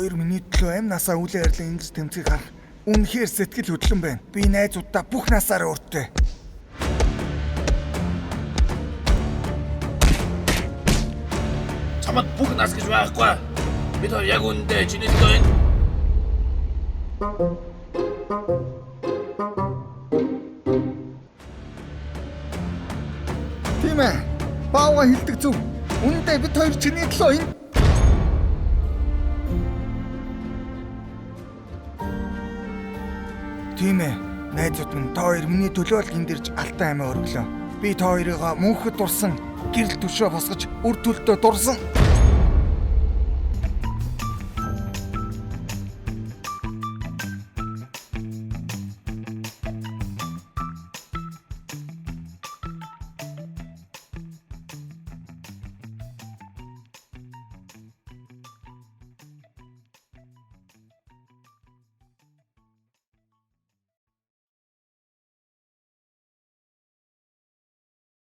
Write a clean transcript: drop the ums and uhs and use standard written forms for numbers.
хоёр миний төлөө амь насаа үл хайрлан ингэж тэмцэх харах үнэхээр сэтгэл хөдлөн байна. Би найзуудаа бүх насаараа өртөө. Чамд бүх нас гэж байхгүй. Бид хоёр яг үндэ чиний төлөө энэ. Тийм ээ. Баава хэлдэг зөв. Үндэ бид хоёр чиний төлөө энэ. Тийм ээ. Найзууд минь та хоёр миний төлөө л гиндэрж алтан амиа өргөлөө. Би та хоёрыг мөнхөд дурсан, гэрэл төшөө босгож үр төлдөө дурсан.